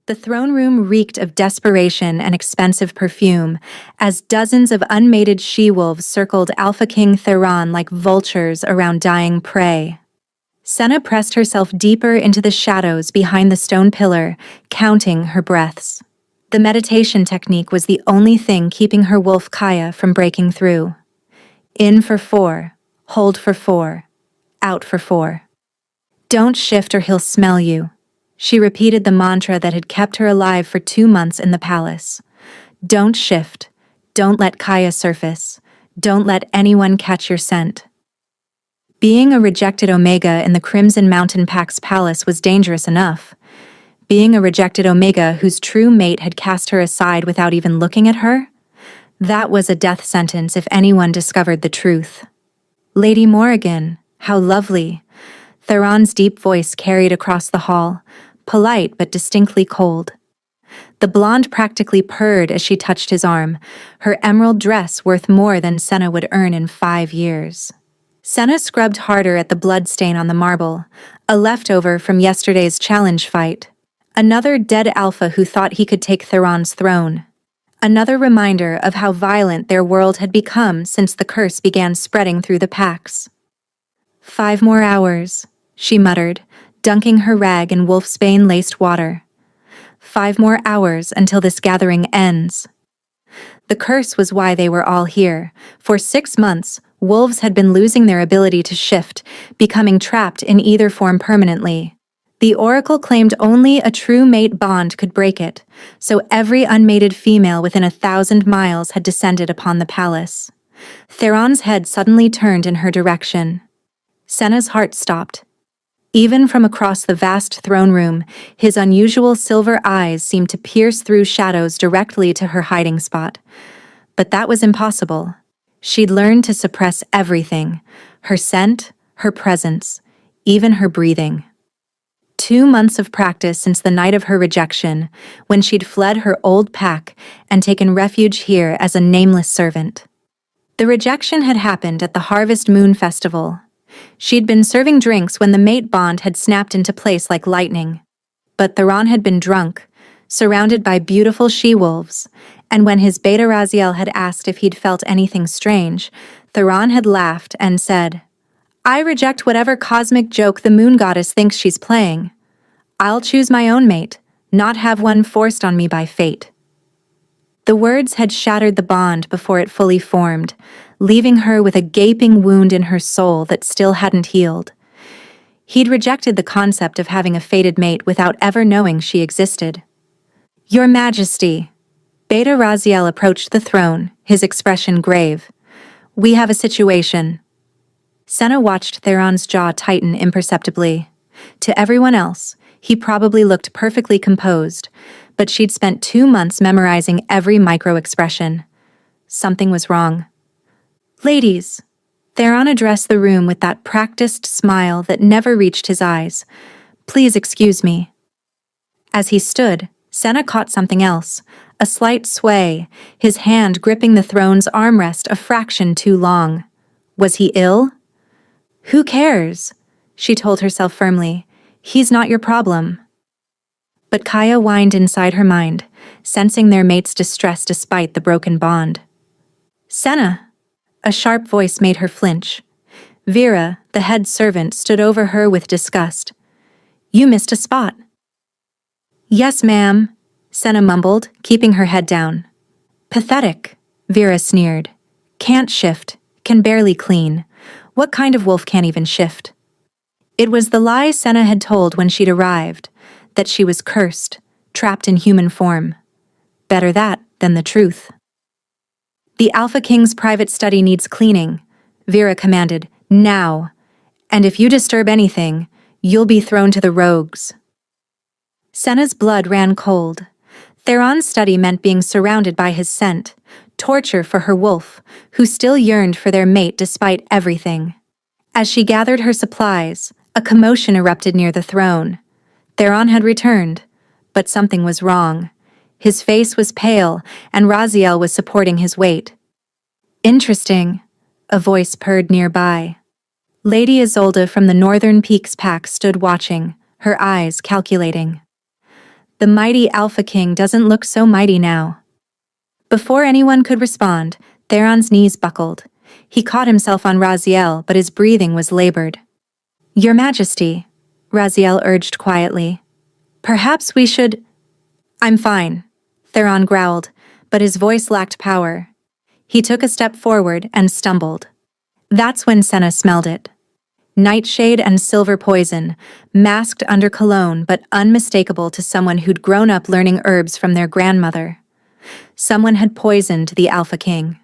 The throne room reeked of desperation and expensive perfume, as dozens of unmated she-wolves circled Alpha King Theron like vultures around dying prey. Senna pressed herself deeper into the shadows behind the stone pillar, counting her breaths. The meditation technique was the only thing keeping her wolf Kaya from breaking through. In for 4, hold for 4, out for 4. Don't shift or he'll smell you. She repeated the mantra that had kept her alive for 2 months in the palace. Don't shift. Don't let Kaya surface. Don't let anyone catch your scent. Being a rejected Omega in the Crimson Mountain Pack's palace was dangerous enough. Being a rejected Omega whose true mate had cast her aside without even looking at her? That was a death sentence if anyone discovered the truth. Lady Morrigan, how lovely. Theron's deep voice carried across the hall, polite but distinctly cold. The blonde practically purred as she touched his arm, her emerald dress worth more than Senna would earn in 5 years. Senna scrubbed harder at the blood stain on the marble, a leftover from yesterday's challenge fight. Another dead alpha who thought he could take Theron's throne. Another reminder of how violent their world had become since the curse began spreading through the packs. 5 more hours, she muttered, dunking her rag in wolfsbane-laced water. 5 more hours until this gathering ends. The curse was why they were all here. For 6 months, wolves had been losing their ability to shift, becoming trapped in either form permanently. The oracle claimed only a true mate bond could break it, so every unmated female within 1,000 miles had descended upon the palace. Theron's head suddenly turned in her direction. Senna's heart stopped. Even from across the vast throne room, his unusual silver eyes seemed to pierce through shadows directly to her hiding spot. But that was impossible. She'd learned to suppress everything, her scent, her presence, even her breathing. 2 months of practice since the night of her rejection, when she'd fled her old pack and taken refuge here as a nameless servant. The rejection had happened at the Harvest Moon Festival. She'd been serving drinks when the mate bond had snapped into place like lightning. But Theron had been drunk, surrounded by beautiful she-wolves, and when his beta Raziel had asked if he'd felt anything strange, Theron had laughed and said, "I reject whatever cosmic joke the moon goddess thinks she's playing. I'll choose my own mate, not have one forced on me by fate." The words had shattered the bond before it fully formed, leaving her with a gaping wound in her soul that still hadn't healed. He'd rejected the concept of having a fated mate without ever knowing she existed. "Your Majesty." Beta Raziel approached the throne, his expression grave. "We have a situation." Senna watched Theron's jaw tighten imperceptibly. To everyone else, he probably looked perfectly composed, but she'd spent 2 months memorizing every micro-expression. Something was wrong. "Ladies," Theron addressed the room with that practiced smile that never reached his eyes. "Please excuse me." As he stood, Senna caught something else, a slight sway, his hand gripping the throne's armrest a fraction too long. Was he ill? "Who cares?" she told herself firmly. "He's not your problem." But Kaya whined inside her mind, sensing their mate's distress despite the broken bond. "Senna!" A sharp voice made her flinch. Vera, the head servant, stood over her with disgust. "You missed a spot." "Yes, ma'am," Senna mumbled, keeping her head down. "Pathetic," Vera sneered. "Can't shift, can barely clean. What kind of wolf can't even shift?" It was the lie Senna had told when she'd arrived, that she was cursed, trapped in human form. Better that than the truth. "The Alpha King's private study needs cleaning," Vera commanded, "now. And if you disturb anything, you'll be thrown to the rogues." Senna's blood ran cold. Theron's study meant being surrounded by his scent, torture for her wolf, who still yearned for their mate despite everything. As she gathered her supplies, a commotion erupted near the throne. Theron had returned, but something was wrong. His face was pale, and Raziel was supporting his weight. "Interesting," a voice purred nearby. Lady Isolde from the Northern Peaks pack stood watching, her eyes calculating. The mighty Alpha King doesn't look so mighty now. Before anyone could respond, Theron's knees buckled. He caught himself on Raziel, but his breathing was labored. "Your Majesty," Raziel urged quietly. "Perhaps we should—" "I'm fine," Theron growled, but his voice lacked power. He took a step forward and stumbled. That's when Senna smelled it. Nightshade and silver poison, masked under cologne but unmistakable to someone who'd grown up learning herbs from their grandmother. Someone had poisoned the Alpha King.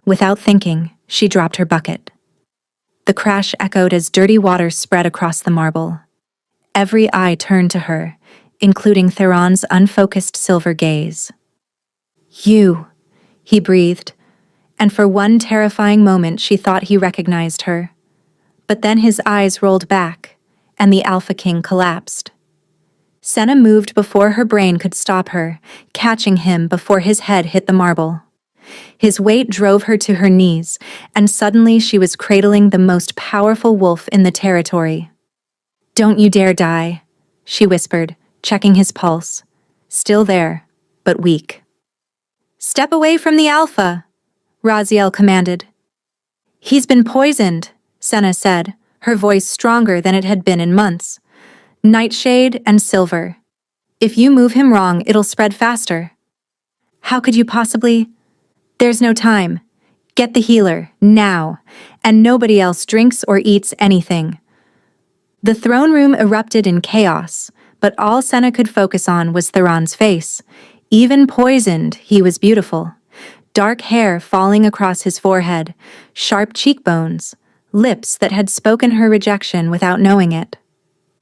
Without thinking, she dropped her bucket. The crash echoed as dirty water spread across the marble. Every eye turned to her, including Theron's unfocused silver gaze. "You," he breathed, and for one terrifying moment she thought he recognized her. But then his eyes rolled back, and the Alpha King collapsed. Senna moved before her brain could stop her, catching him before his head hit the marble. His weight drove her to her knees, and suddenly she was cradling the most powerful wolf in the territory. "Don't you dare die," she whispered, checking his pulse. Still there, but weak. "Step away from the Alpha," Raziel commanded. "He's been poisoned," Senna said, her voice stronger than it had been in months. "Nightshade and silver. If you move him wrong, it'll spread faster." "How could you possibly—" "There's no time. Get the healer, now, and nobody else drinks or eats anything." The throne room erupted in chaos, but all Senna could focus on was Theron's face. Even poisoned, he was beautiful. Dark hair falling across his forehead, sharp cheekbones, lips that had spoken her rejection without knowing it.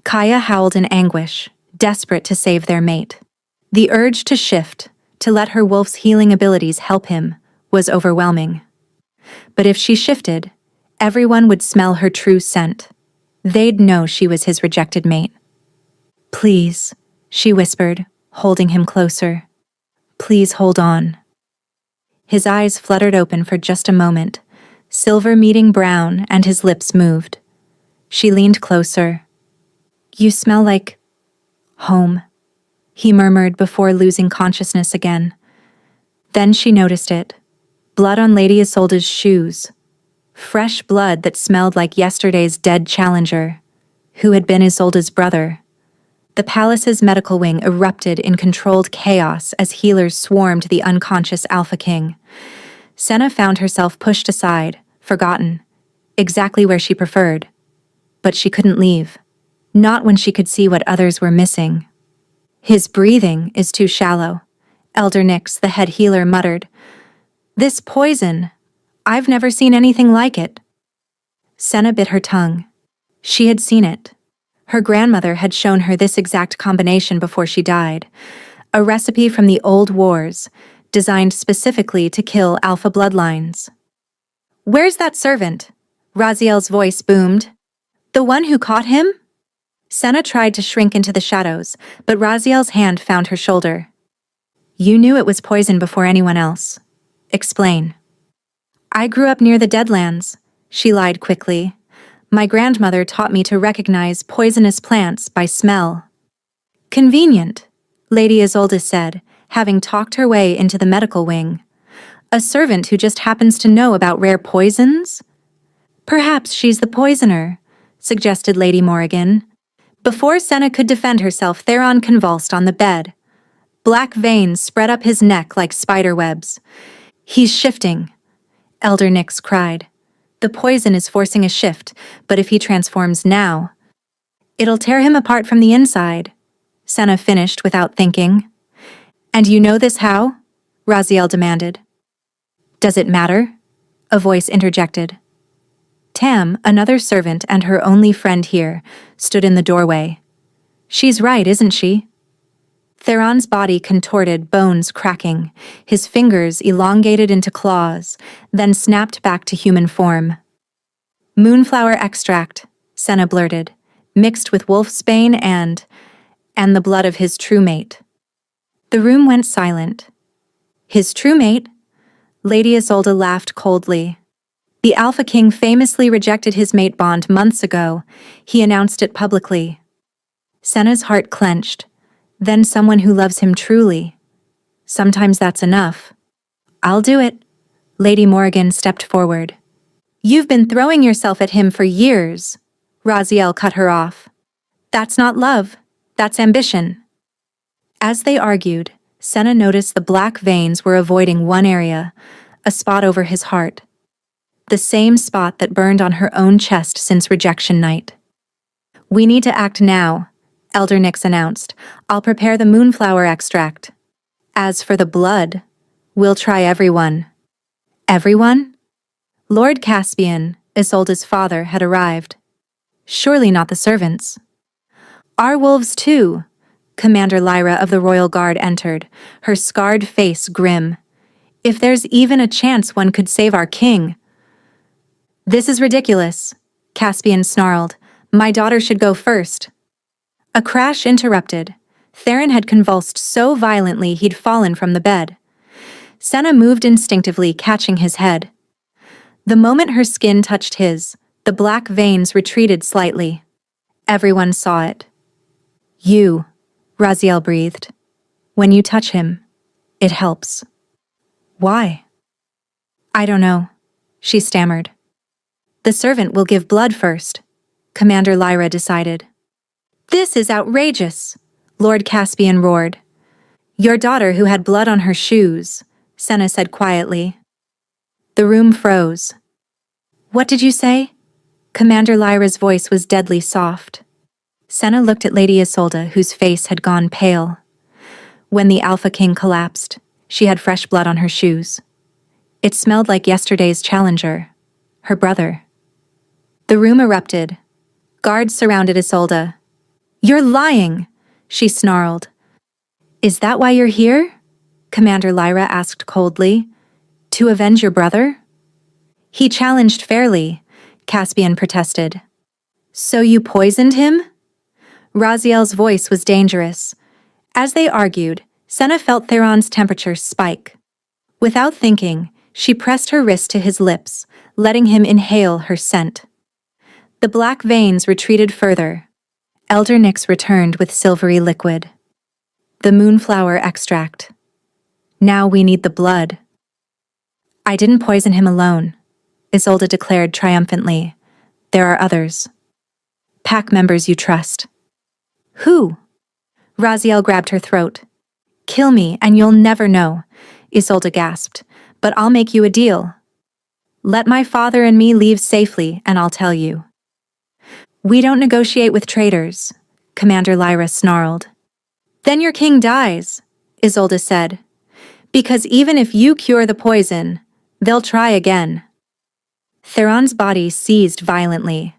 Kaya howled in anguish, desperate to save their mate. The urge to shift, to let her wolf's healing abilities help him, was overwhelming. But if she shifted, everyone would smell her true scent. They'd know she was his rejected mate. "Please," she whispered, holding him closer. "Please hold on." His eyes fluttered open for just a moment, silver meeting brown, and his lips moved. She leaned closer. "You smell like home," he murmured before losing consciousness again. Then she noticed it. Blood on Lady Isolde's shoes. Fresh blood that smelled like yesterday's dead challenger, who had been Isolde's brother. The palace's medical wing erupted in controlled chaos as healers swarmed the unconscious Alpha King. Senna found herself pushed aside, forgotten, exactly where she preferred. But she couldn't leave. Not when she could see what others were missing. "His breathing is too shallow," Elder Nyx, the head healer, muttered. "This poison, I've never seen anything like it." Senna bit her tongue. She had seen it. Her grandmother had shown her this exact combination before she died. A recipe from the old wars, designed specifically to kill alpha bloodlines. "Where's that servant?" Raziel's voice boomed. "The one who caught him?" Senna tried to shrink into the shadows, but Raziel's hand found her shoulder. "You knew it was poison before anyone else. Explain." "I grew up near the Deadlands," she lied quickly. "My grandmother taught me to recognize poisonous plants by smell." "Convenient," Lady Isolde said, having talked her way into the medical wing. "A servant who just happens to know about rare poisons?" "Perhaps she's the poisoner," suggested Lady Morrigan. Before Senna could defend herself, Theron convulsed on the bed. Black veins spread up his neck like spider webs. "He's shifting," Elder Nyx cried. "The poison is forcing a shift, but if he transforms now, it'll tear him apart from the inside," Senna finished without thinking. "And you know this how?" Raziel demanded. "Does it matter?" a voice interjected. Tam, another servant and her only friend here, stood in the doorway. "She's right, isn't she?" Theron's body contorted, bones cracking, his fingers elongated into claws, then snapped back to human form. "Moonflower extract," Senna blurted, "mixed with wolfsbane and the blood of his true mate." The room went silent. "His true mate?" Lady Isolde laughed coldly. "The Alpha King famously rejected his mate bond months ago. He announced it publicly." Senna's heart clenched. Then someone who loves him truly. Sometimes that's enough. I'll do it. Lady Morgan stepped forward. You've been throwing yourself at him for years. Raziel cut her off. That's not love. That's ambition. As they argued, Senna noticed the black veins were avoiding one area, a spot over his heart. The same spot that burned on her own chest since rejection night. We need to act now, Elder Nyx announced. I'll prepare the moonflower extract. As for the blood, we'll try everyone. Everyone? Lord Caspian, Isolde's father, had arrived. Surely not the servants. Our wolves too. Commander Lyra of the Royal Guard entered, her scarred face grim. If there's even a chance one could save our king. This is ridiculous, Caspian snarled. My daughter should go first. A crash interrupted. Theron had convulsed so violently he'd fallen from the bed. Senna moved instinctively, catching his head. The moment her skin touched his, the black veins retreated slightly. Everyone saw it. You, Raziel breathed. When you touch him, it helps. Why? I don't know, she stammered. The servant will give blood first, Commander Lyra decided. This is outrageous, Lord Caspian roared. Your daughter who had blood on her shoes, Senna said quietly. The room froze. What did you say? Commander Lyra's voice was deadly soft. Senna looked at Lady Isolde, whose face had gone pale. When the Alpha King collapsed, she had fresh blood on her shoes. It smelled like yesterday's challenger, her brother. The room erupted. Guards surrounded Isolde. You're lying, she snarled. Is that why you're here? Commander Lyra asked coldly. To avenge your brother? He challenged fairly, Caspian protested. So you poisoned him? Raziel's voice was dangerous. As they argued, Senna felt Theron's temperature spike. Without thinking, she pressed her wrist to his lips, letting him inhale her scent. The black veins retreated further. Elder Nyx returned with silvery liquid. The moonflower extract. Now we need the blood. I didn't poison him alone, Isolde declared triumphantly. There are others. Pack members you trust. Who? Raziel grabbed her throat. Kill me and you'll never know, Isolde gasped, but I'll make you a deal. Let my father and me leave safely and I'll tell you. We don't negotiate with traitors, Commander Lyra snarled. Then your king dies, Isolde said. Because even if you cure the poison, they'll try again. Theron's body seized violently.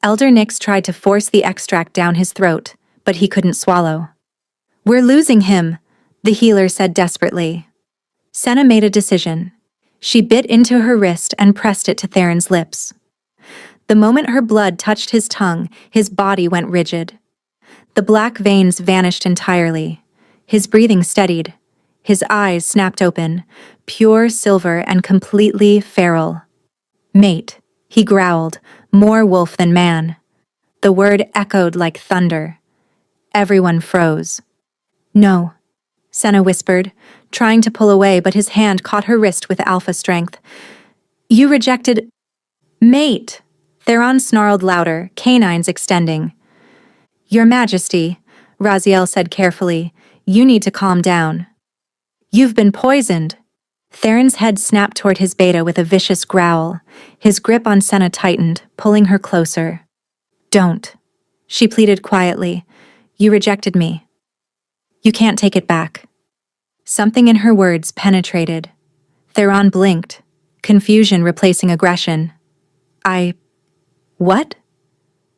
Elder Nyx tried to force the extract down his throat, but he couldn't swallow. We're losing him, the healer said desperately. Senna made a decision. She bit into her wrist and pressed it to Theron's lips. The moment her blood touched his tongue, his body went rigid. The black veins vanished entirely. His breathing steadied. His eyes snapped open, pure silver and completely feral. Mate, he growled, more wolf than man. The word echoed like thunder. Everyone froze. No, Senna whispered, trying to pull away, but his hand caught her wrist with alpha strength. You rejected... Mate! Theron snarled louder, canines extending. Your Majesty, Raziel said carefully, you need to calm down. You've been poisoned. Theron's head snapped toward his beta with a vicious growl. His grip on Senna tightened, pulling her closer. Don't, she pleaded quietly. You rejected me. You can't take it back. Something in her words penetrated. Theron blinked, confusion replacing aggression. What?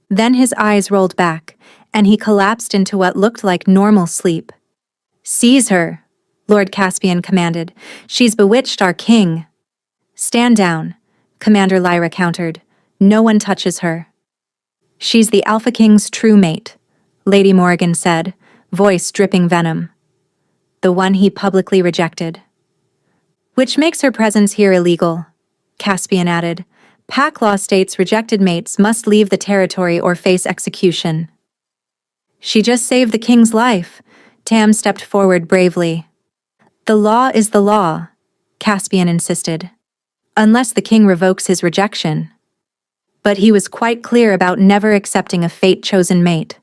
Then his eyes rolled back, and he collapsed into what looked like normal sleep. Seize her, Lord Caspian commanded. She's bewitched our king. Stand down, Commander Lyra countered. No one touches her. She's the Alpha King's true mate, Lady Morgan said, voice dripping venom. The one he publicly rejected. Which makes her presence here illegal, Caspian added. Pack law states rejected mates must leave the territory or face execution. She just saved the king's life, Tam stepped forward bravely. The law is the law, Caspian insisted. Unless the king revokes his rejection. But he was quite clear about never accepting a fate-chosen mate.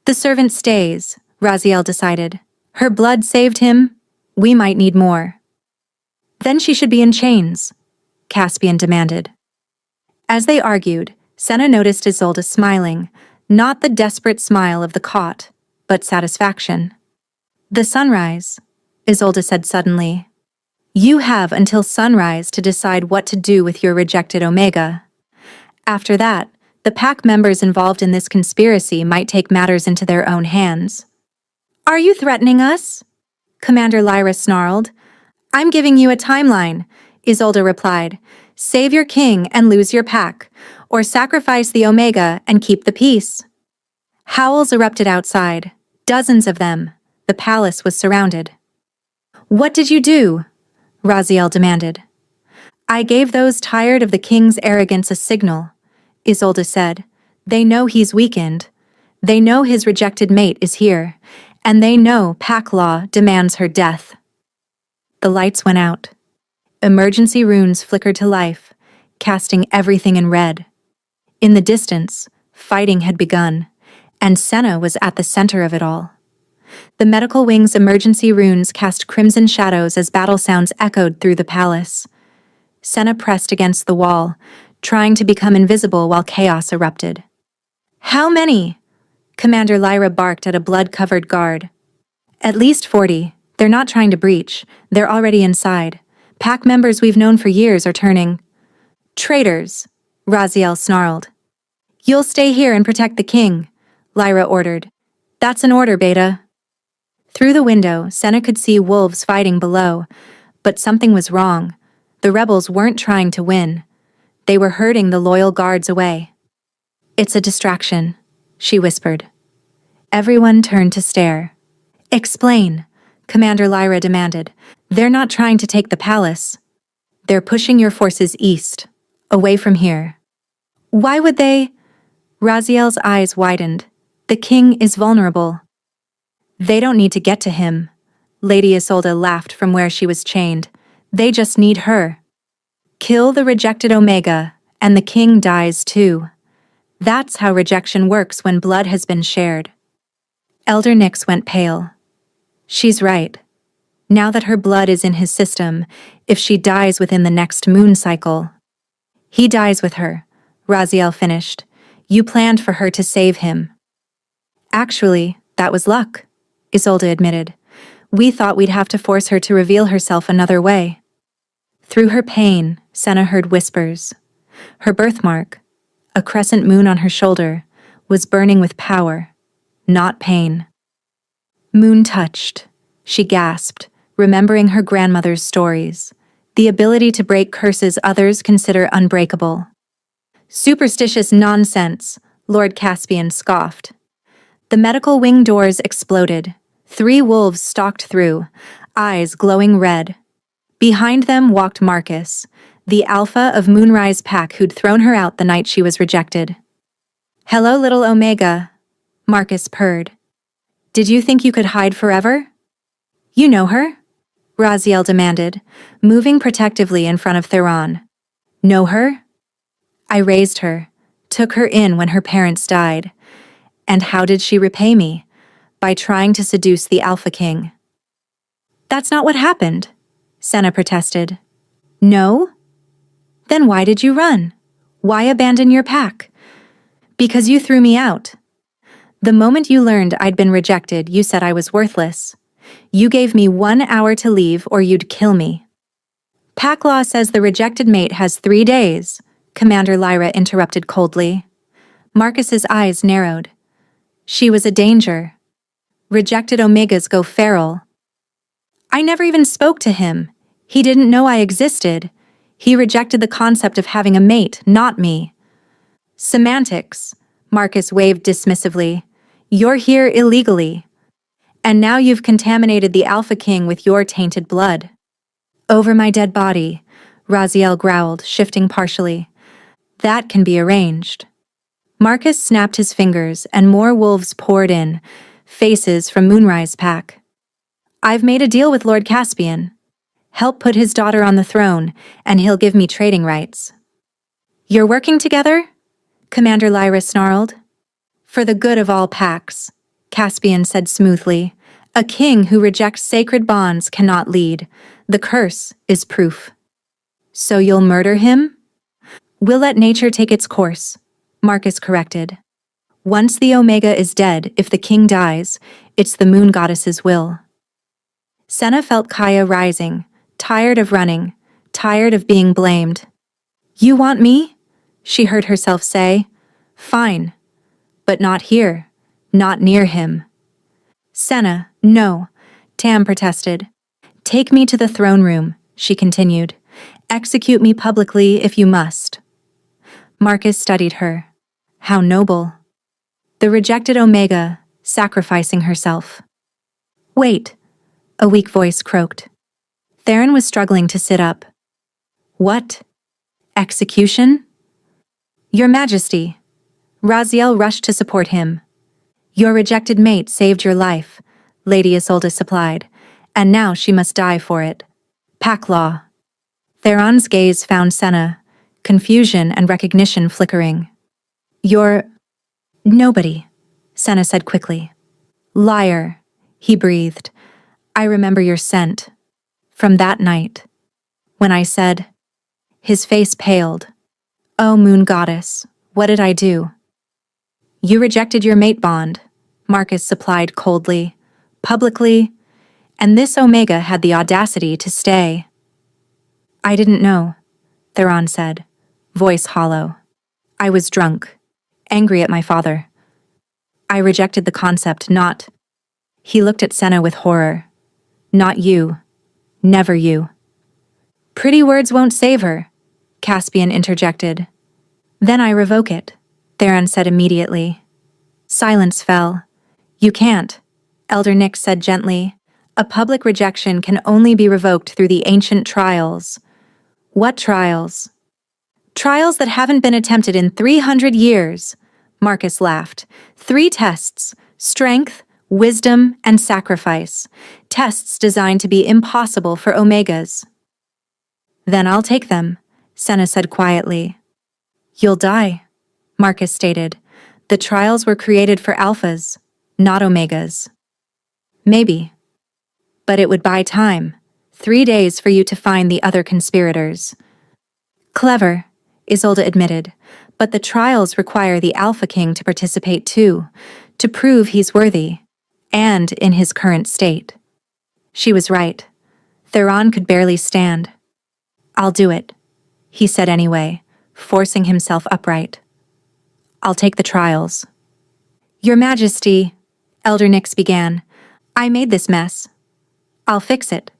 The servant stays, Raziel decided. Her blood saved him. We might need more. Then she should be in chains, Caspian demanded. As they argued, Senna noticed Isolde smiling, not the desperate smile of the caught, but satisfaction. The sunrise, Isolde said suddenly. You have until sunrise to decide what to do with your rejected Omega. After that, the pack members involved in this conspiracy might take matters into their own hands. Are you threatening us? Commander Lyra snarled. I'm giving you a timeline, Isolde replied. Save your king and lose your pack, or sacrifice the Omega and keep the peace. Howls erupted outside, dozens of them. The palace was surrounded. What did you do? Raziel demanded. I gave those tired of the king's arrogance a signal, Isolde said. They know he's weakened. They know his rejected mate is here, and they know pack law demands her death. The lights went out. Emergency runes flickered to life, casting everything in red. In the distance, fighting had begun, and Senna was at the center of it all. The medical wing's emergency runes cast crimson shadows as battle sounds echoed through the palace. Senna pressed against the wall, trying to become invisible while chaos erupted. How many? Commander Lyra barked at a blood-covered guard. At least 40. They're not trying to breach. They're already inside. Pack members we've known for years are turning. Traitors, Raziel snarled. You'll stay here and protect the king, Lyra ordered. That's an order, Beta. Through the window, Senna could see wolves fighting below, but something was wrong. The rebels weren't trying to win. They were herding the loyal guards away. It's a distraction, she whispered. Everyone turned to stare. Explain, Commander Lyra demanded. They're not trying to take the palace. They're pushing your forces east, away from here. Why would they? Raziel's eyes widened. The king is vulnerable. They don't need to get to him. Lady Isolde laughed from where she was chained. They just need her. Kill the rejected Omega, and the king dies too. That's how rejection works when blood has been shared. Elder Nyx went pale. She's right. Now that her blood is in his system, if she dies within the next moon cycle. He dies with her, Raziel finished. You planned for her to save him. Actually, that was luck, Isolde admitted. We thought we'd have to force her to reveal herself another way. Through her pain, Senna heard whispers. Her birthmark, a crescent moon on her shoulder, was burning with power, not pain. Moon touched, she gasped, remembering her grandmother's stories, the ability to break curses others consider unbreakable. Superstitious nonsense, Lord Caspian scoffed. The medical wing doors exploded. 3 wolves stalked through, eyes glowing red. Behind them walked Marcus, the alpha of Moonrise Pack who'd thrown her out the night she was rejected. Hello, little Omega, Marcus purred. Did you think you could hide forever? You know her? Raziel demanded, moving protectively in front of Theron. Know her? I raised her, took her in when her parents died. And how did she repay me? By trying to seduce the Alpha King. That's not what happened, Senna protested. No? Then why did you run? Why abandon your pack? Because you threw me out. The moment you learned I'd been rejected, you said I was worthless. You gave me 1 hour to leave or you'd kill me. Pack law says the rejected mate has 3 days, Commander Lyra interrupted coldly. Marcus's eyes narrowed. She was a danger. Rejected Omegas go feral. I never even spoke to him. He didn't know I existed. He rejected the concept of having a mate, not me. Semantics, Marcus waved dismissively. You're here illegally. And now you've contaminated the Alpha King with your tainted blood. Over my dead body, Raziel growled, shifting partially. That can be arranged. Marcus snapped his fingers and more wolves poured in, faces from Moonrise Pack. I've made a deal with Lord Caspian. Help put his daughter on the throne, and he'll give me trading rights. You're working together? Commander Lyra snarled. For the good of all packs, Caspian said smoothly. A king who rejects sacred bonds cannot lead. The curse is proof. So you'll murder him? We'll let nature take its course, Marcus corrected. Once the Omega is dead, if the king dies, it's the moon goddess's will. Senna felt Kaya rising, tired of running, tired of being blamed. You want me? She heard herself say. Fine. But not here, not near him. Senna, no, Tam protested. Take me to the throne room, she continued. Execute me publicly if you must. Marcus studied her. How noble. The rejected Omega, sacrificing herself. Wait, a weak voice croaked. Theron was struggling to sit up. What? Execution? Your Majesty. Raziel rushed to support him. Your rejected mate saved your life, Lady Isolde supplied, and now she must die for it. Pack law. Theron's gaze found Senna, confusion and recognition flickering. You're... nobody, Senna said quickly. Liar, he breathed. I remember your scent. From that night. When I said... His face paled. Oh, moon goddess, what did I do? You rejected your mate bond, Marcus supplied coldly, publicly, and this Omega had the audacity to stay. I didn't know, Theron said, voice hollow. I was drunk, angry at my father. I rejected the concept, not... He looked at Senna with horror. Not you. Never you. Pretty words won't save her, Caspian interjected. Then I revoke it, Theron said immediately. Silence fell. You can't, Elder Nyx said gently. A public rejection can only be revoked through the ancient trials. What trials? Trials that haven't been attempted in 300 years, Marcus laughed. 3 tests, strength, wisdom, and sacrifice. Tests designed to be impossible for Omegas. Then I'll take them, Senna said quietly. You'll die, Marcus stated. The trials were created for alphas, not Omegas. Maybe. But it would buy time. 3 days for you to find the other conspirators. Clever, Isolde admitted, but the trials require the Alpha King to participate too, to prove he's worthy, and in his current state. She was right. Theron could barely stand. I'll do it, he said anyway, forcing himself upright. I'll take the trials. Your Majesty, Elder Nyx began, I made this mess. I'll fix it.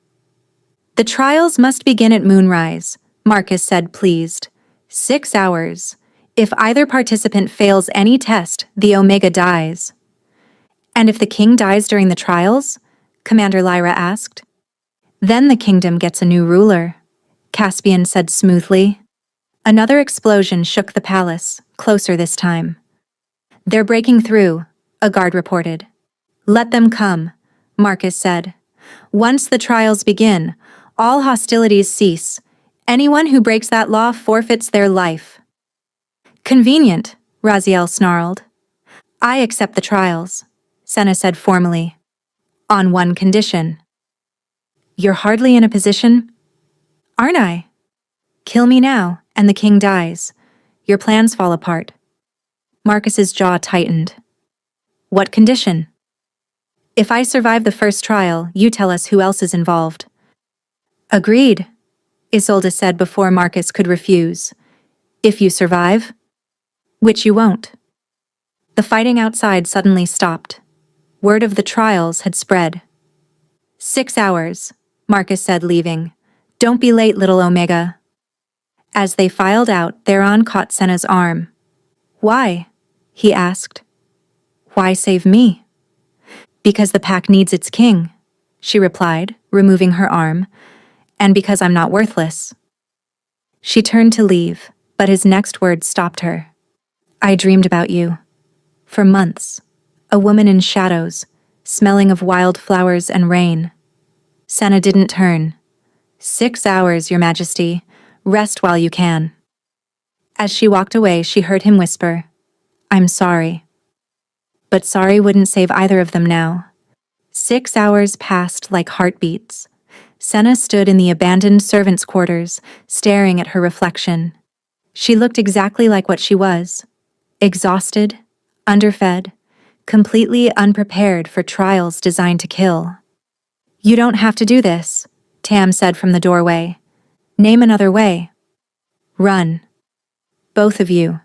The trials must begin at moonrise, Marcus said, pleased. 6 hours. If either participant fails any test, the Omega dies. And if the king dies during the trials? Commander Lyra asked. Then the kingdom gets a new ruler, Caspian said smoothly. Another explosion shook the palace, closer this time. They're breaking through, a guard reported. Let them come, Marcus said. Once the trials begin, all hostilities cease. Anyone who breaks that law forfeits their life. Convenient, Raziel snarled. I accept the trials, Senna said formally. On one condition. You're hardly in a position? Aren't I? Kill me now, and the king dies. Your plans fall apart. Marcus's jaw tightened. What condition? If I survive the first trial, you tell us who else is involved. Agreed, Isolde said before Marcus could refuse. If you survive? Which you won't. The fighting outside suddenly stopped. Word of the trials had spread. 6 hours, Marcus said, leaving. Don't be late, little Omega. As they filed out, Theron caught Senna's arm. Why? He asked. Why save me? Because the pack needs its king, she replied, removing her arm, and because I'm not worthless. She turned to leave, but his next words stopped her. I dreamed about you. For months. A woman in shadows, smelling of wildflowers and rain. Senna didn't turn. 6 hours, Your Majesty. Rest while you can. As she walked away, she heard him whisper, I'm sorry. But sorry wouldn't save either of them now. 6 hours passed like heartbeats. Senna stood in the abandoned servants' quarters, staring at her reflection. She looked exactly like what she was. Exhausted, underfed, completely unprepared for trials designed to kill. You don't have to do this, Tam said from the doorway. Name another way. Run. Both of you.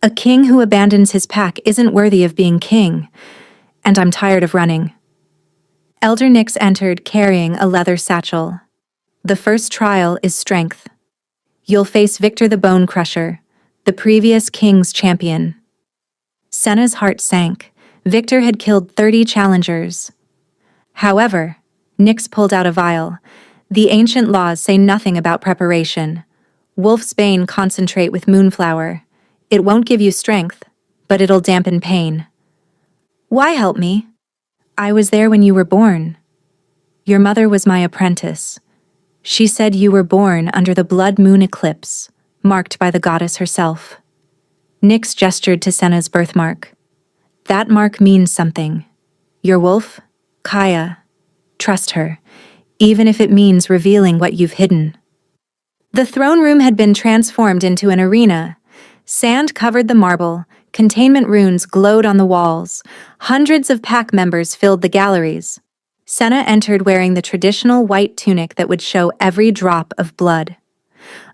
A king who abandons his pack isn't worthy of being king, and I'm tired of running. Elder Nyx entered carrying a leather satchel. The first trial is strength. You'll face Victor the Bone Crusher, the previous king's champion. Senna's heart sank. Victor had killed 30 challengers. However, Nyx pulled out a vial. The ancient laws say nothing about preparation. Wolf's Bane concentrate with moonflower. It won't give you strength, but it'll dampen pain. Why help me? I was there when you were born. Your mother was my apprentice. She said you were born under the blood moon eclipse, marked by the goddess herself. Nyx gestured to Senna's birthmark. That mark means something. Your wolf, Kaya. Trust her, even if it means revealing what you've hidden. The throne room had been transformed into an arena. Sand covered the marble, containment runes glowed on the walls, hundreds of pack members filled the galleries. Senna entered wearing the traditional white tunic that would show every drop of blood.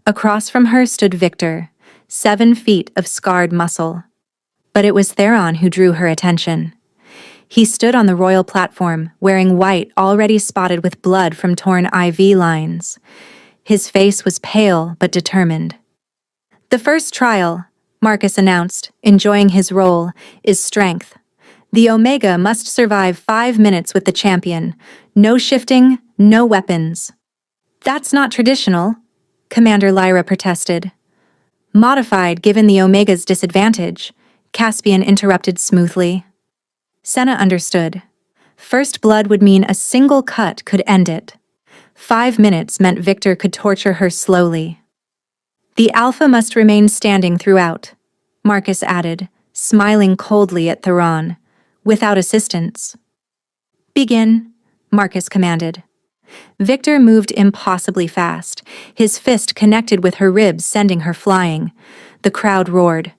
Across from her stood Victor, 7 feet of scarred muscle. But it was Theron who drew her attention. He stood on the royal platform, wearing white already spotted with blood from torn IV lines. His face was pale but determined. The first trial, Marcus announced, enjoying his role, is strength. The Omega must survive 5 minutes with the champion. No shifting, no weapons. That's not traditional, Commander Lyra protested. Modified given the Omega's disadvantage, Caspian interrupted smoothly. Senna understood. First blood would mean a single cut could end it. 5 minutes meant Victor could torture her slowly. The Alpha must remain standing throughout, Marcus added, smiling coldly at Theron, without assistance. Begin, Marcus commanded. Victor moved impossibly fast, his fist connected with her ribs, sending her flying. The crowd roared.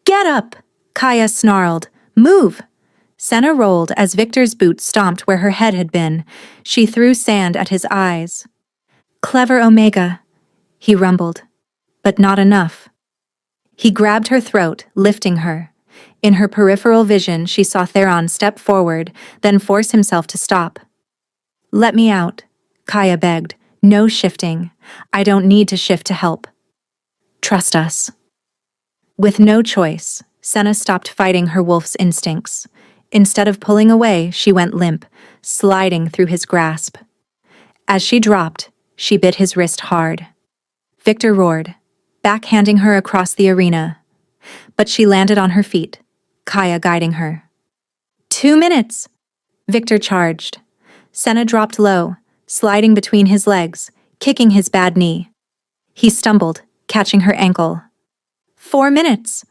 Get up! Kaya snarled. Move! Senna rolled as Victor's boot stomped where her head had been. She threw sand at his eyes. Clever Omega, he rumbled. But not enough. He grabbed her throat, lifting her. In her peripheral vision, she saw Theron step forward, then force himself to stop. Let me out, Kaya begged. No shifting. I don't need to shift to help. Trust us. With no choice, Senna stopped fighting her wolf's instincts. Instead of pulling away, she went limp, sliding through his grasp. As she dropped, she bit his wrist hard. Victor roared, backhanding her across the arena. But she landed on her feet, Kaya guiding her. 2 minutes! Victor charged. Senna dropped low, sliding between his legs, kicking his bad knee. He stumbled, catching her ankle. 4 minutes!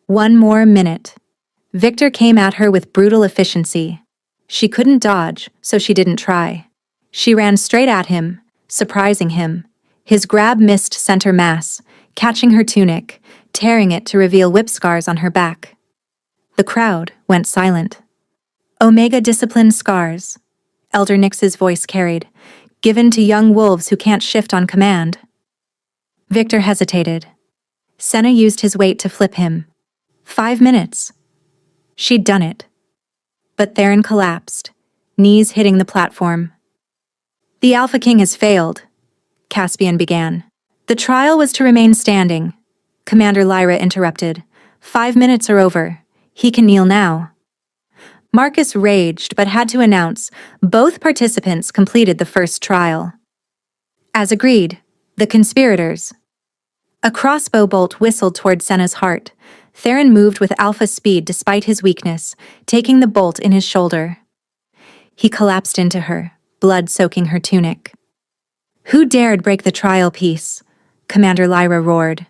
1 more minute. Victor came at her with brutal efficiency. She couldn't dodge, so she didn't try. She ran straight at him, surprising him. His grab missed center mass, catching her tunic, tearing it to reveal whip scars on her back. The crowd went silent. Omega discipline scars, Elder Nyx's voice carried, given to young wolves who can't shift on command. Victor hesitated. Senna used his weight to flip him. 5 minutes. She'd done it. But Theron collapsed, knees hitting the platform. The Alpha King has failed, Caspian began. The trial was to remain standing. Commander Lyra interrupted. 5 minutes are over. He can kneel now. Marcus raged but had to announce both participants completed the first trial. As agreed, the conspirators. A crossbow bolt whistled toward Senna's heart. Theron moved with alpha speed despite his weakness, taking the bolt in his shoulder. He collapsed into her, blood soaking her tunic. "Who dared break the trial piece?" Commander Lyra roared.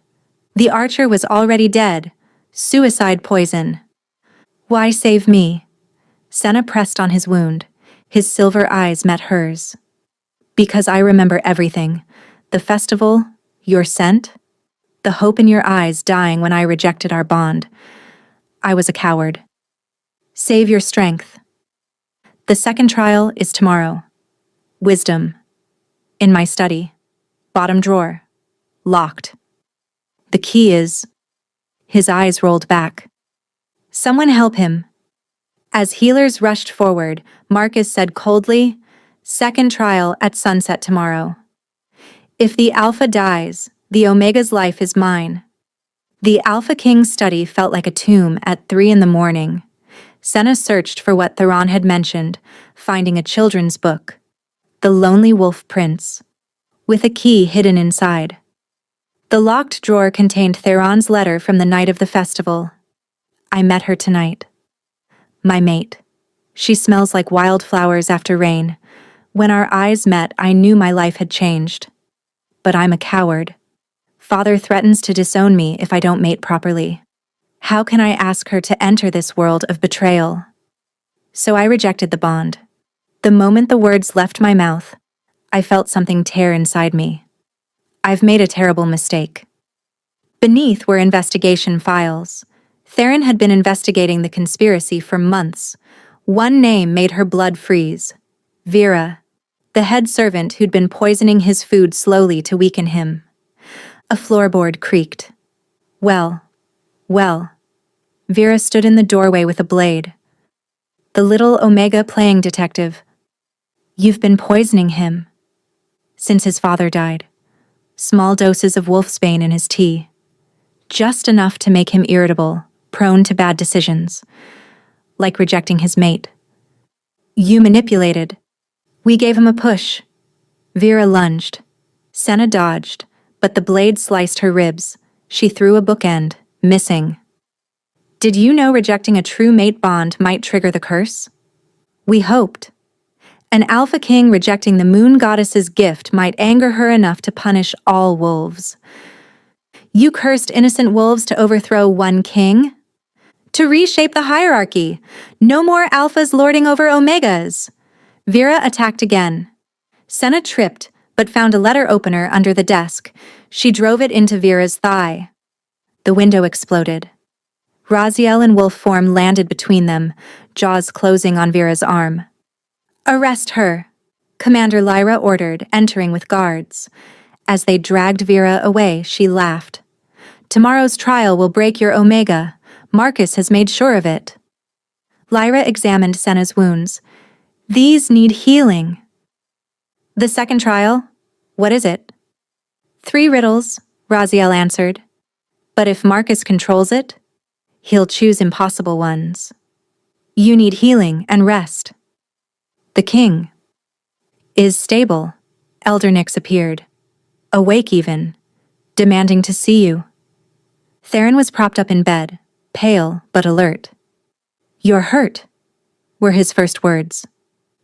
The archer was already dead. Suicide poison. "Why save me?" Senna pressed on his wound. His silver eyes met hers. "Because I remember everything. The festival, your scent, the hope in your eyes dying when I rejected our bond. I was a coward. Save your strength. The second trial is tomorrow. Wisdom. In my study. Bottom drawer. Locked. The key is..." His eyes rolled back. "Someone help him." As healers rushed forward, Marcus said coldly, "Second trial at sunset tomorrow. If the Alpha dies, the Omega's life is mine." The Alpha King's study felt like a tomb at 3 in the morning. Senna searched for what Theron had mentioned, finding a children's book, The Lonely Wolf Prince, with a key hidden inside. The locked drawer contained Theron's letter from the night of the festival. "I met her tonight. My mate. She smells like wildflowers after rain. When our eyes met, I knew my life had changed. But I'm a coward. Father threatens to disown me if I don't mate properly. How can I ask her to enter this world of betrayal?" So I rejected the bond. The moment the words left my mouth, I felt something tear inside me. I've made a terrible mistake. Beneath were investigation files. Theron had been investigating the conspiracy for months. One name made her blood freeze. Vera, the head servant who'd been poisoning his food slowly to weaken him. A floorboard creaked. Well. Vera stood in the doorway with a blade. "The little Omega playing detective. You've been poisoning him. Since his father died. Small doses of wolfsbane in his tea. Just enough to make him irritable, prone to bad decisions. Like rejecting his mate. You manipulated. We gave him a push." Vera lunged. Senna dodged, but the blade sliced her ribs. She threw a bookend, missing. "Did you know rejecting a true mate bond might trigger the curse?" "We hoped. An Alpha King rejecting the Moon Goddess's gift might anger her enough to punish all wolves." "You cursed innocent wolves to overthrow one king? To reshape the hierarchy. No more alphas lording over omegas." Vera attacked again. Senna tripped, but found a letter opener under the desk. She drove it into Vera's thigh. The window exploded. Raziel in wolf form landed between them, jaws closing on Vera's arm. "Arrest her," Commander Lyra ordered, entering with guards. As they dragged Vera away, she laughed. "Tomorrow's trial will break your Omega. Marcus has made sure of it." Lyra examined Senna's wounds. "These need healing." "The second trial? What is it?" "3 riddles," Raziel answered. "But if Marcus controls it, he'll choose impossible ones. You need healing and rest." "The king is stable." Elder Nyx appeared. Awake even, demanding to see you. Theron was propped up in bed, pale but alert. "You're hurt," were his first words.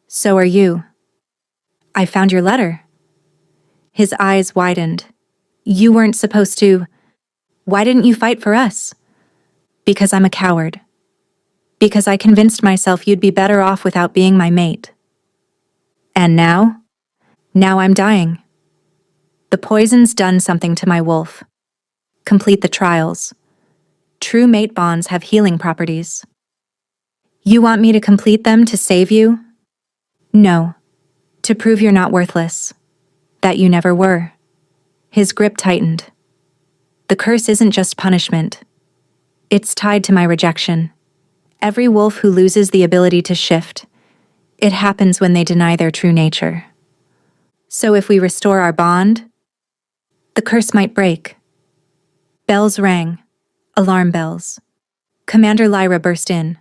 "So are you." "I found your letter." His eyes widened. "You weren't supposed to. Why didn't you fight for us?" "Because I'm a coward. Because I convinced myself you'd be better off without being my mate. And now? Now I'm dying. The poison's done something to my wolf. Complete the trials. True mate bonds have healing properties. You want me to complete them to save you?" "No. To prove you're not worthless. That you never were." His grip tightened. "The curse isn't just punishment. It's tied to my rejection. Every wolf who loses the ability to shift, it happens when they deny their true nature. So if we restore our bond, the curse might break." Bells rang. Alarm bells. Commander Lyra burst in.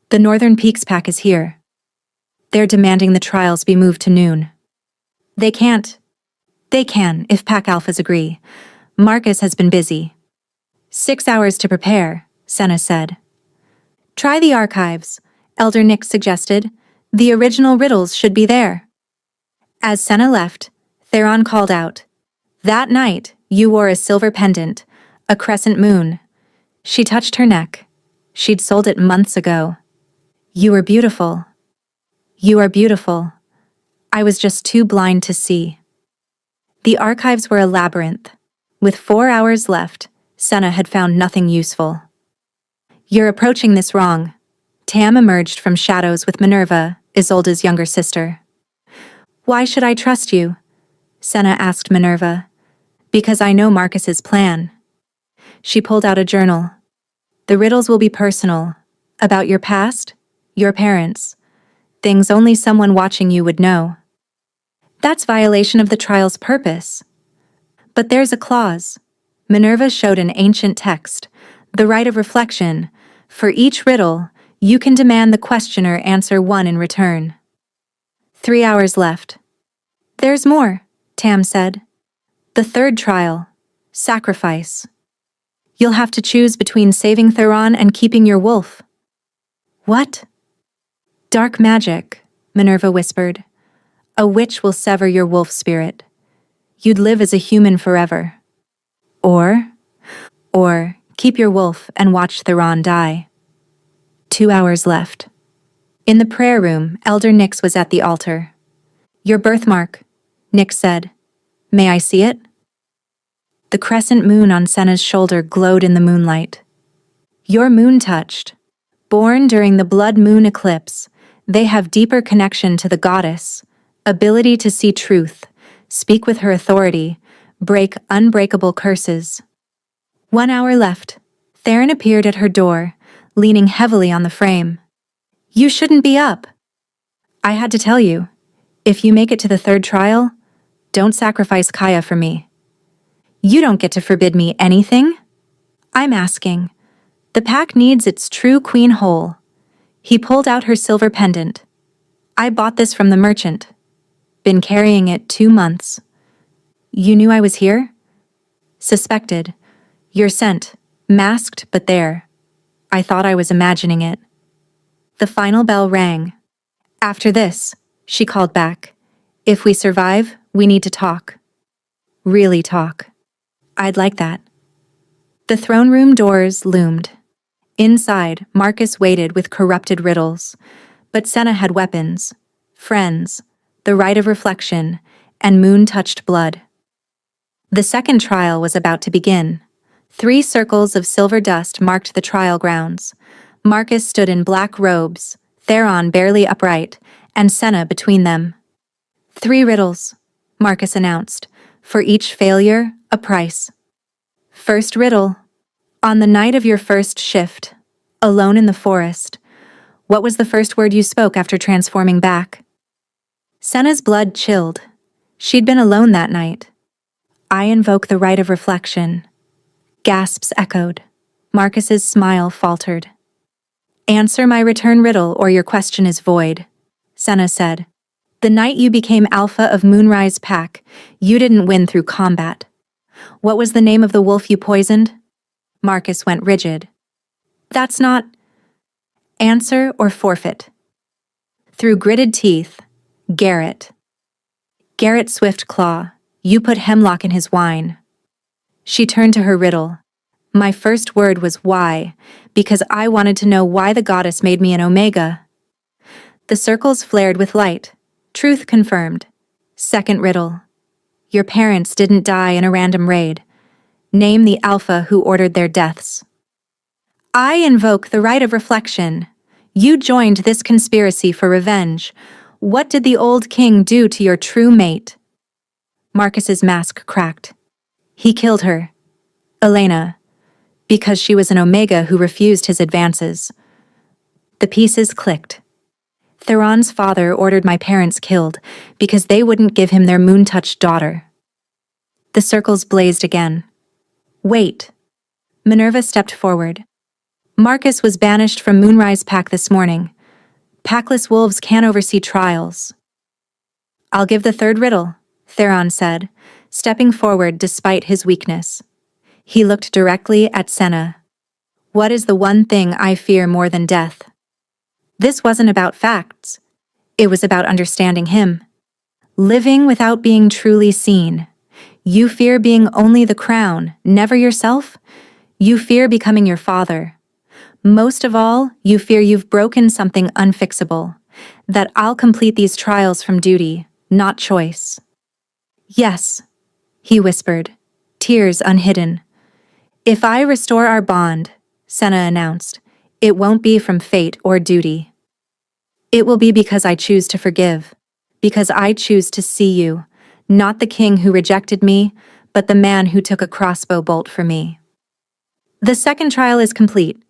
"The Northern Peaks pack is here. They're demanding the trials be moved to noon." "They can't." "They can, if pack alphas agree. Marcus has been busy." 6 hours to prepare, Senna said. Try the archives, Elder Nick suggested. The original riddles should be there. As Senna left, Theron called out, That night, you wore a silver pendant, a crescent moon. She touched her neck. She'd sold it months ago. You were beautiful. You are beautiful. I was just too blind to see. The archives were a labyrinth. With 4 hours left, Senna had found nothing useful. You're approaching this wrong. Tam emerged from shadows with Minerva, Isolde's younger sister. Why should I trust you? Senna asked Minerva. Because I know Marcus's plan. She pulled out a journal. The riddles will be personal, about your past, your parents, things only someone watching you would know. That's violation of the trial's purpose. But there's a clause. Minerva showed an ancient text, the right of reflection. For each riddle, you can demand the questioner answer one in return. 3 hours left. There's more, Tam said. The third trial, sacrifice. You'll have to choose between saving Theron and keeping your wolf. What? Dark magic, Minerva whispered. A witch will sever your wolf spirit. You'd live as a human forever. Or keep your wolf and watch Theron die. 2 hours left. In the prayer room, Elder Nyx was at the altar. Your birthmark, Nyx said. May I see it? The crescent moon on Senna's shoulder glowed in the moonlight. Your moon touched. Born during the blood moon eclipse, they have deeper connection to the goddess, ability to see truth, speak with her authority, break unbreakable curses. 1 hour left. Theron appeared at her door, leaning heavily on the frame. You shouldn't be up. I had to tell you. If you make it to the third trial, don't sacrifice Kaya for me. You don't get to forbid me anything? I'm asking. The pack needs its true queen whole. He pulled out her silver pendant. I bought this from the merchant. Been carrying it 2 months. You knew I was here? Suspected. You're sent, masked but there. I thought I was imagining it. The final bell rang. After this, she called back. If we survive, we need to talk. Really talk. I'd like that. The throne room doors loomed. Inside, Marcus waited with corrupted riddles. But Senna had weapons, friends, the right of reflection, and moon-touched blood. The second trial was about to begin. 3 circles of silver dust marked the trial grounds. Marcus stood in black robes, Theron barely upright, and Senna between them. 3 riddles, Marcus announced. For each failure, a price. First riddle. On the night of your first shift, alone in the forest, what was the first word you spoke after transforming back? Senna's blood chilled. She'd been alone that night. I invoke the right of reflection. Gasps echoed. Marcus's smile faltered. Answer my return riddle or your question is void, Senna said. The night you became alpha of Moonrise Pack, you didn't win through combat. What was the name of the wolf you poisoned? Marcus went rigid. That's not... Answer or forfeit. Through gritted teeth, Garrett. Garrett Swiftclaw, you put hemlock in his wine. She turned to her riddle. My first word was why, because I wanted to know why the goddess made me an Omega. The circles flared with light. Truth confirmed. Second riddle. Your parents didn't die in a random raid. Name the Alpha who ordered their deaths. I invoke the right of reflection. You joined this conspiracy for revenge. What did the old king do to your true mate? Marcus's mask cracked. He killed her. Elena. Because she was an Omega who refused his advances. The pieces clicked. Theron's father ordered my parents killed because they wouldn't give him their moon-touched daughter. The circles blazed again. Wait. Minerva stepped forward. Marcus was banished from Moonrise Pack this morning. Packless wolves can't oversee trials. I'll give the third riddle, Theron said, stepping forward despite his weakness. He looked directly at Senna. What is the one thing I fear more than death? This wasn't about facts. It was about understanding him. Living without being truly seen. You fear being only the crown, never yourself? You fear becoming your father. Most of all, you fear you've broken something unfixable. That I'll complete these trials from duty, not choice. Yes, he whispered, tears unhidden. If I restore our bond, Senna announced, it won't be from fate or duty. It will be because I choose to forgive, because I choose to see you, not the king who rejected me, but the man who took a crossbow bolt for me. The second trial is complete,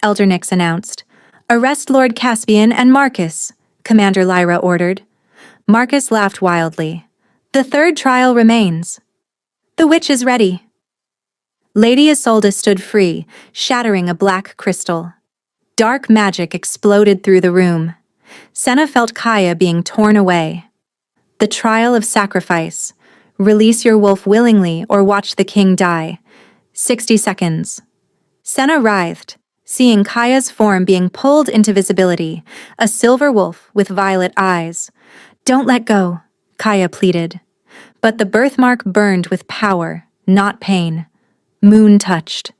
Elder Nyx announced. Arrest Lord Caspian and Marcus, Commander Lyra ordered. Marcus laughed wildly. The third trial remains. The witch is ready. Lady Isolde stood free, shattering a black crystal. Dark magic exploded through the room. Senna felt Kaya being torn away. The trial of sacrifice. Release your wolf willingly or watch the king die. 60 seconds. Senna writhed, seeing Kaya's form being pulled into visibility, a silver wolf with violet eyes. Don't let go, Kaya pleaded. But the birthmark burned with power, not pain. Moon touched,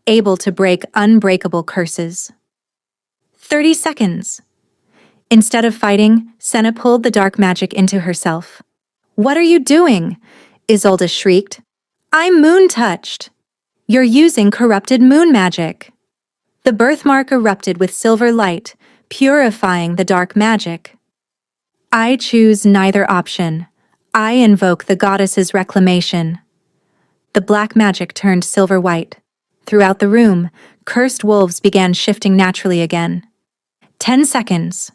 able to break unbreakable curses. 30 seconds. Instead of fighting, Senna pulled the dark magic into herself. What are you doing? Isolde shrieked. I'm moon-touched. You're using corrupted moon magic. The birthmark erupted with silver light, purifying the dark magic. I choose neither option. I invoke the goddess's reclamation. The black magic turned silver-white. Throughout the room, cursed wolves began shifting naturally again. 10 seconds.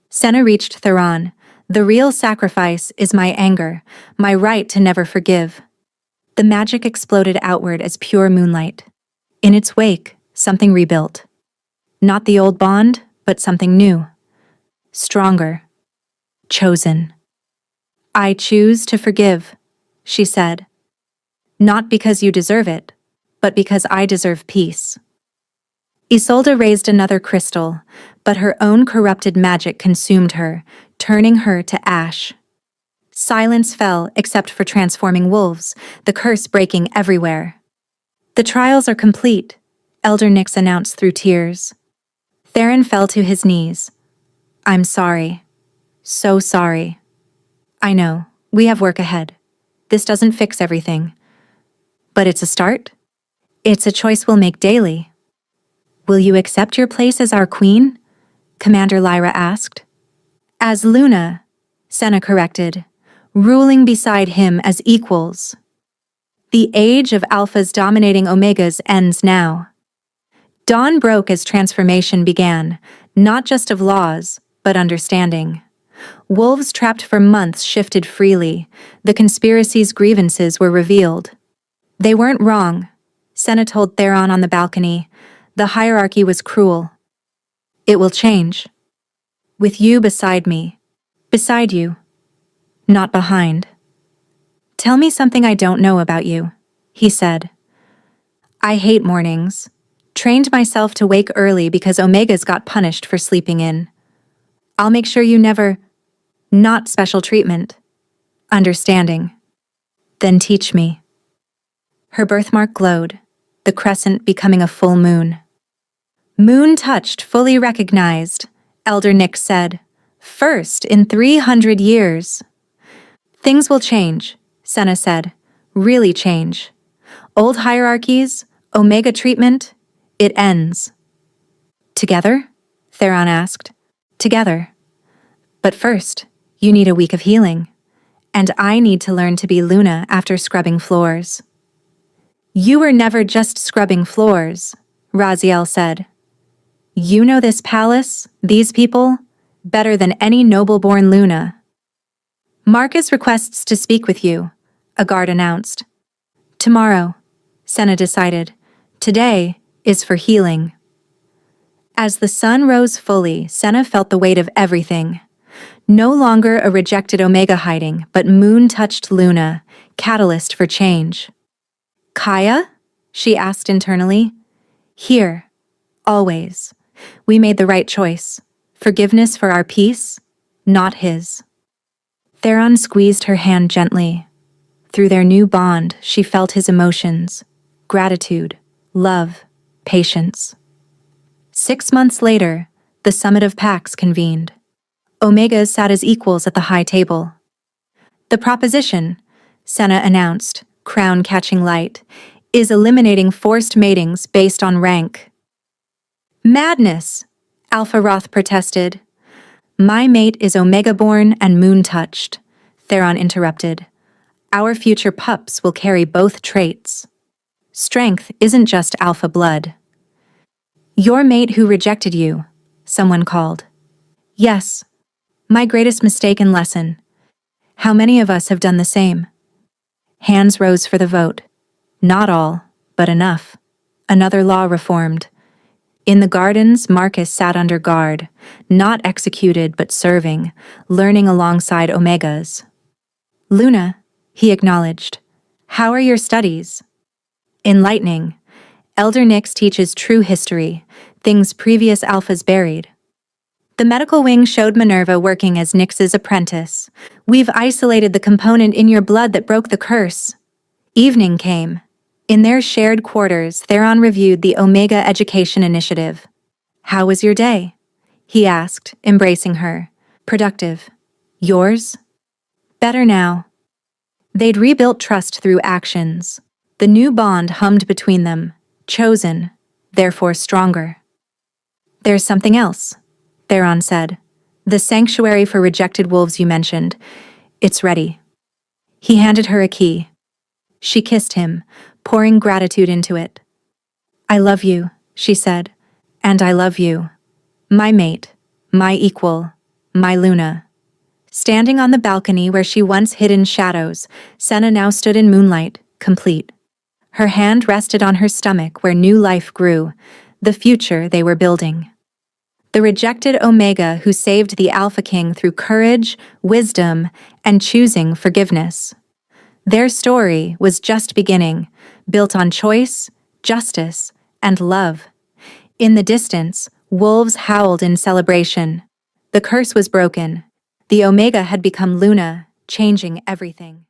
Senna reached Theron. The real sacrifice is my anger, my right to never forgive. The magic exploded outward as pure moonlight. In its wake, something rebuilt. Not the old bond, but something new. Stronger. Chosen. I choose to forgive, she said. Not because you deserve it, but because I deserve peace. Isolde raised another crystal, but her own corrupted magic consumed her, turning her to ash. Silence fell except for transforming wolves, the curse breaking everywhere. The trials are complete, Elder Nyx announced through tears. Theron fell to his knees. I'm sorry. So sorry. I know, we have work ahead. This doesn't fix everything. But it's a start. It's a choice we'll make daily. Will you accept your place as our queen? Commander Lyra asked. As Luna, Senna corrected, ruling beside him as equals. The age of alphas dominating omegas ends now. Dawn broke as transformation began, not just of laws, but understanding. Wolves trapped for months shifted freely. The conspiracy's grievances were revealed. They weren't wrong, Senna told Theron on the balcony. The hierarchy was cruel. It will change. With you beside me. Beside you. Not behind. Tell me something I don't know about you, he said. I hate mornings. Trained myself to wake early because Omegas got punished for sleeping in. I'll make sure you never... Not special treatment. Understanding. Then teach me. Her birthmark glowed, the crescent becoming a full moon. Moon touched, fully recognized, Elder Nyx said. First in 300 years. Things will change, Senna said. Really change. Old hierarchies, Omega treatment, it ends. Together? Theron asked. Together. But first, you need a week of healing. And I need to learn to be Luna after scrubbing floors. You were never just scrubbing floors, Raziel said. You know this palace, these people, better than any noble-born Luna. Marcus requests to speak with you, a guard announced. Tomorrow, Senna decided. Today is for healing. As the sun rose fully, Senna felt the weight of everything. No longer a rejected Omega hiding, but moon-touched Luna, catalyst for change. Kaya? she asked internally. Here, always. We made the right choice. Forgiveness for our peace, not his. Theron squeezed her hand gently. Through their new bond, she felt his emotions: gratitude, love, patience. 6 months later, the Summit of Pax convened. Omegas sat as equals at the high table. The proposition, Senna announced, crown catching light, is eliminating forced matings based on rank. Madness, Alpha Roth protested. My mate is Omega-born and moon-touched, Theron interrupted. Our future pups will carry both traits. Strength isn't just alpha blood. Your mate who rejected you, someone called. Yes, my greatest mistake and lesson. How many of us have done the same? Hands rose for the vote. Not all, but enough. Another law reformed. In the gardens, Marcus sat under guard, not executed but serving, learning alongside Omegas. Luna, he acknowledged. How are your studies? Enlightening. Elder Nyx teaches true history, things previous alphas buried. The medical wing showed Minerva working as Nyx's apprentice. We've isolated the component in your blood that broke the curse. Evening came. In their shared quarters, Theron reviewed the Omega Education Initiative. How was your day? He asked, embracing her. Productive. Yours? Better now. They'd rebuilt trust through actions. The new bond hummed between them, chosen, therefore stronger. There's something else, Theron said. The sanctuary for rejected wolves you mentioned. It's ready. He handed her a key. She kissed him, pouring gratitude into it. I love you, she said, and I love you. My mate, my equal, my Luna. Standing on the balcony where she once hid in shadows, Senna now stood in moonlight, complete. Her hand rested on her stomach where new life grew, the future they were building. The rejected Omega who saved the Alpha King through courage, wisdom, and choosing forgiveness. Their story was just beginning, built on choice, justice, and love. In the distance, wolves howled in celebration. The curse was broken. The Omega had become Luna, changing everything.